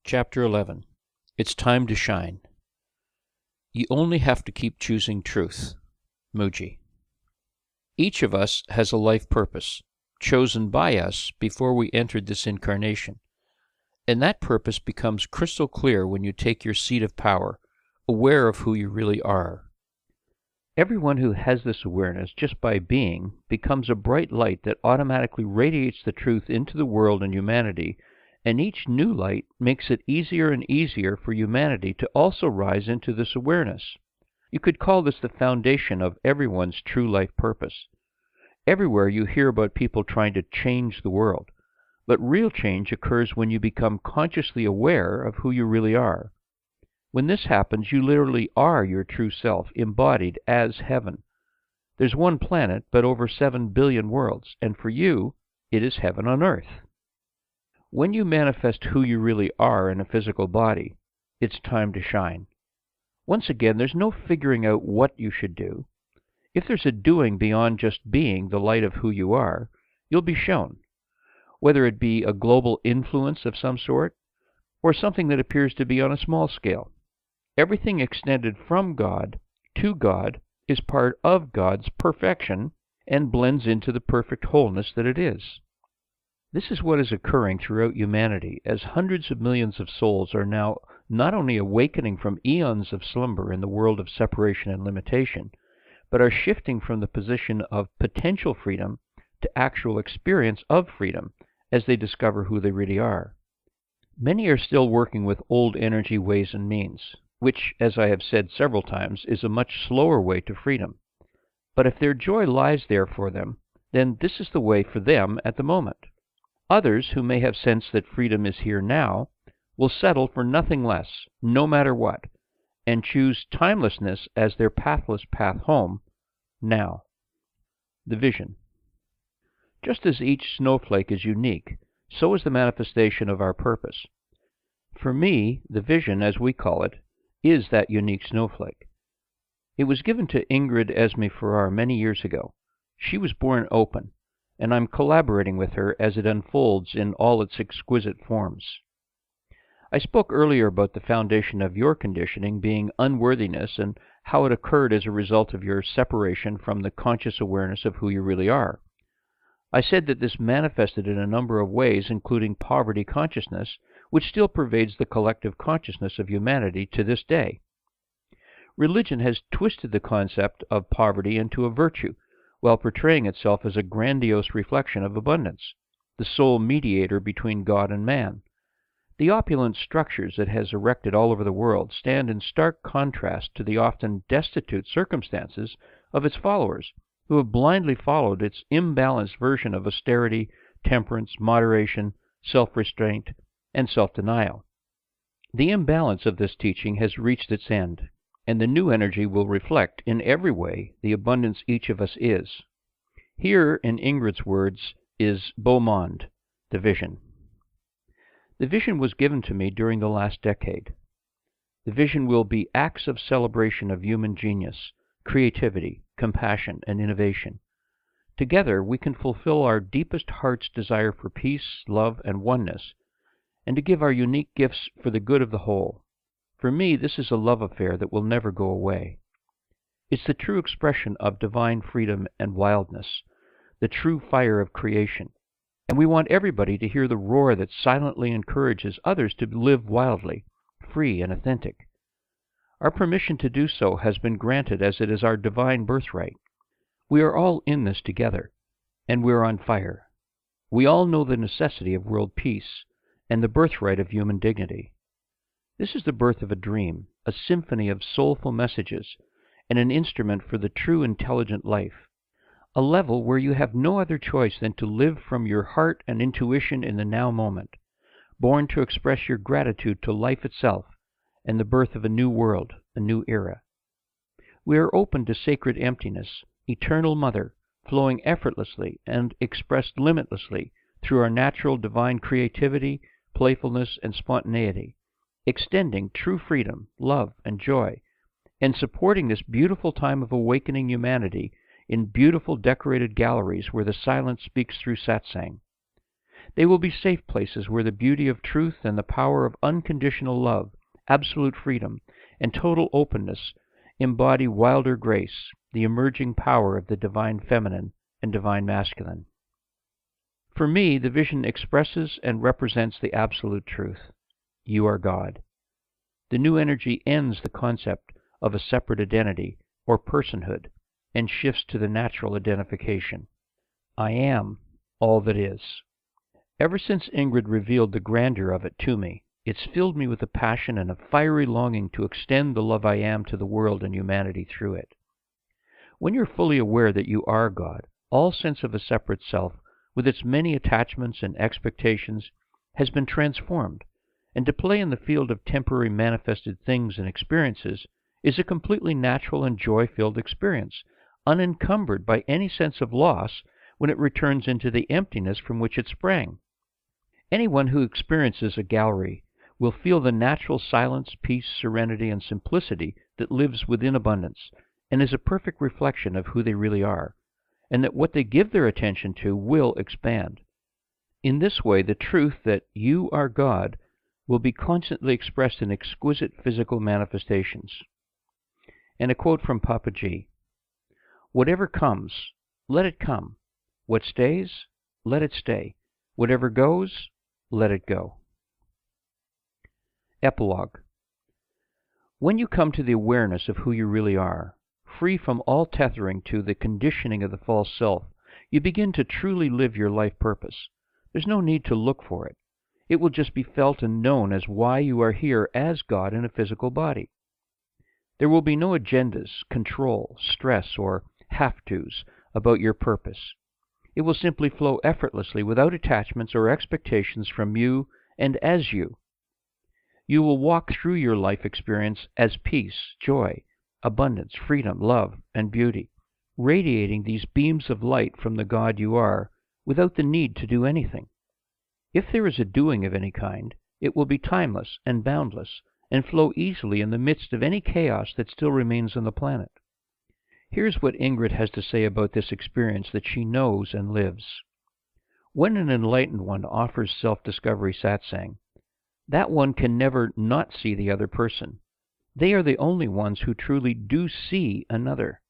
Chapter 11. It's Time to Shine. You only have to keep choosing truth. Muji. Each of us has a life purpose, chosen by us before we entered this incarnation. And that purpose becomes crystal clear when you take your seat of power, aware of who you really are. Everyone who has this awareness just by being becomes a bright light that automatically radiates the truth into the world and humanity, and each new light makes it easier and easier for humanity to also rise into this awareness. You could call this the foundation of everyone's true life purpose. Everywhere you hear about people trying to change the world, but real change occurs when you become consciously aware of who you really are. When this happens, you literally are your true self, embodied as heaven. There's one planet, but over 7 billion worlds, and for you, it is heaven on earth. When you manifest who you really are in a physical body, it's time to shine. Once again, there's no figuring out what you should do. If there's a doing beyond just being the light of who you are, you'll be shown, whether it be a global influence of some sort, or something that appears to be on a small scale. Everything extended from God to God is part of God's perfection and blends into the perfect wholeness that it is. This is what is occurring throughout humanity, as hundreds of millions of souls are now not only awakening from eons of slumber in the world of separation and limitation, but are shifting from the position of potential freedom to actual experience of freedom as they discover who they really are. Many are still working with old energy ways and means, which, as I have said several times, is a much slower way to freedom. But if their joy lies there for them, then this is the way for them at the moment. Others, who may have sensed that freedom is here now, will settle for nothing less, no matter what, and choose timelessness as their pathless path home, now. The vision. Just as each snowflake is unique, so is the manifestation of our purpose. For me, the vision, as we call it, is that unique snowflake. It was given to Ingrid Esme Farrar many years ago. She was born open, and I'm collaborating with her as it unfolds in all its exquisite forms. I spoke earlier about the foundation of your conditioning being unworthiness and how it occurred as a result of your separation from the conscious awareness of who you really are. I said that this manifested in a number of ways, including poverty consciousness, which still pervades the collective consciousness of humanity to this day. Religion has twisted the concept of poverty into a virtue, while portraying itself as a grandiose reflection of abundance, the sole mediator between God and man. The opulent structures it has erected all over the world stand in stark contrast to the often destitute circumstances of its followers, who have blindly followed its imbalanced version of austerity, temperance, moderation, self-restraint, and self-denial. The imbalance of this teaching has reached its end, and the new energy will reflect in every way the abundance each of us is. Here, in Ingrid's words, is beau monde, the vision. The vision was given to me during the last decade. The vision will be acts of celebration of human genius, creativity, compassion, and innovation. Together, we can fulfill our deepest heart's desire for peace, love, and oneness, and to give our unique gifts for the good of the whole. For me, this is a love affair that will never go away. It's the true expression of divine freedom and wildness, the true fire of creation, and we want everybody to hear the roar that silently encourages others to live wildly, free and authentic. Our permission to do so has been granted as it is our divine birthright. We are all in this together, and we are on fire. We all know the necessity of world peace and the birthright of human dignity. This is the birth of a dream, a symphony of soulful messages, and an instrument for the true intelligent life, a level where you have no other choice than to live from your heart and intuition in the now moment, born to express your gratitude to life itself and the birth of a new world, a new era. We are open to sacred emptiness, eternal mother, flowing effortlessly and expressed limitlessly through our natural divine creativity, playfulness, and spontaneity, extending true freedom, love, and joy, and supporting this beautiful time of awakening humanity in beautiful decorated galleries where the silence speaks through satsang. They will be safe places where the beauty of truth and the power of unconditional love, absolute freedom, and total openness embody wilder grace, the emerging power of the divine feminine and divine masculine. For me, the vision expresses and represents the absolute truth. You are God. The new energy ends the concept of a separate identity or personhood and shifts to the natural identification. I am all that is. Ever since Ingrid revealed the grandeur of it to me, it's filled me with a passion and a fiery longing to extend the love I am to the world and humanity through it. When you're fully aware that you are God, all sense of a separate self, with its many attachments and expectations, has been transformed, and to play in the field of temporary manifested things and experiences is a completely natural and joy-filled experience, unencumbered by any sense of loss when it returns into the emptiness from which it sprang. Anyone who experiences a gallery will feel the natural silence, peace, serenity, and simplicity that lives within abundance, and is a perfect reflection of who they really are, and that what they give their attention to will expand. In this way, the truth that you are God will be constantly expressed in exquisite physical manifestations. And a quote from Papa G. Whatever comes, let it come. What stays, let it stay. Whatever goes, let it go. Epilogue. When you come to the awareness of who you really are, free from all tethering to the conditioning of the false self, you begin to truly live your life purpose. There's no need to look for it. It will just be felt and known as why you are here as God in a physical body. There will be no agendas, control, stress, or have-tos about your purpose. It will simply flow effortlessly without attachments or expectations from you and as you. You will walk through your life experience as peace, joy, abundance, freedom, love, and beauty, radiating these beams of light from the God you are without the need to do anything. If there is a doing of any kind, it will be timeless and boundless and flow easily in the midst of any chaos that still remains on the planet. Here's what Ingrid has to say about this experience that she knows and lives. When an enlightened one offers self-discovery satsang, that one can never not see the other person. They are the only ones who truly do see another.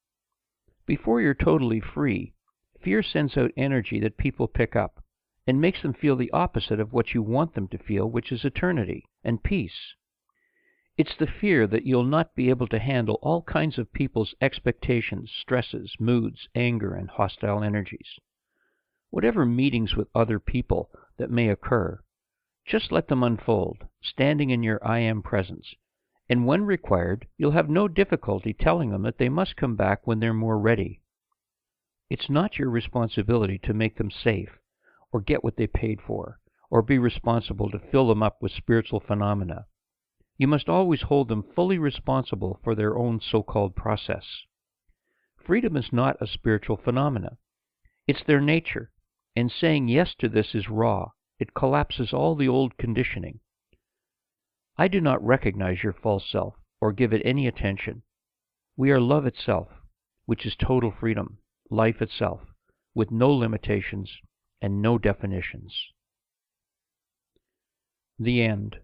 Before you're totally free, fear sends out energy that people pick up and makes them feel the opposite of what you want them to feel, which is eternity and peace. It's the fear that you'll not be able to handle all kinds of people's expectations, stresses, moods, anger, and hostile energies. Whatever meetings with other people that may occur, just let them unfold, standing in your I am presence, and when required, you'll have no difficulty telling them that they must come back when they're more ready. It's not your responsibility to make them safe, or get what they paid for, or be responsible to fill them up with spiritual phenomena. You must always hold them fully responsible for their own so-called process. Freedom is not a spiritual phenomena. It's their nature, and saying yes to this is raw. It collapses all the old conditioning. I do not recognize your false self or give it any attention. We are love itself, which is total freedom, life itself, with no limitations and no definitions. The End.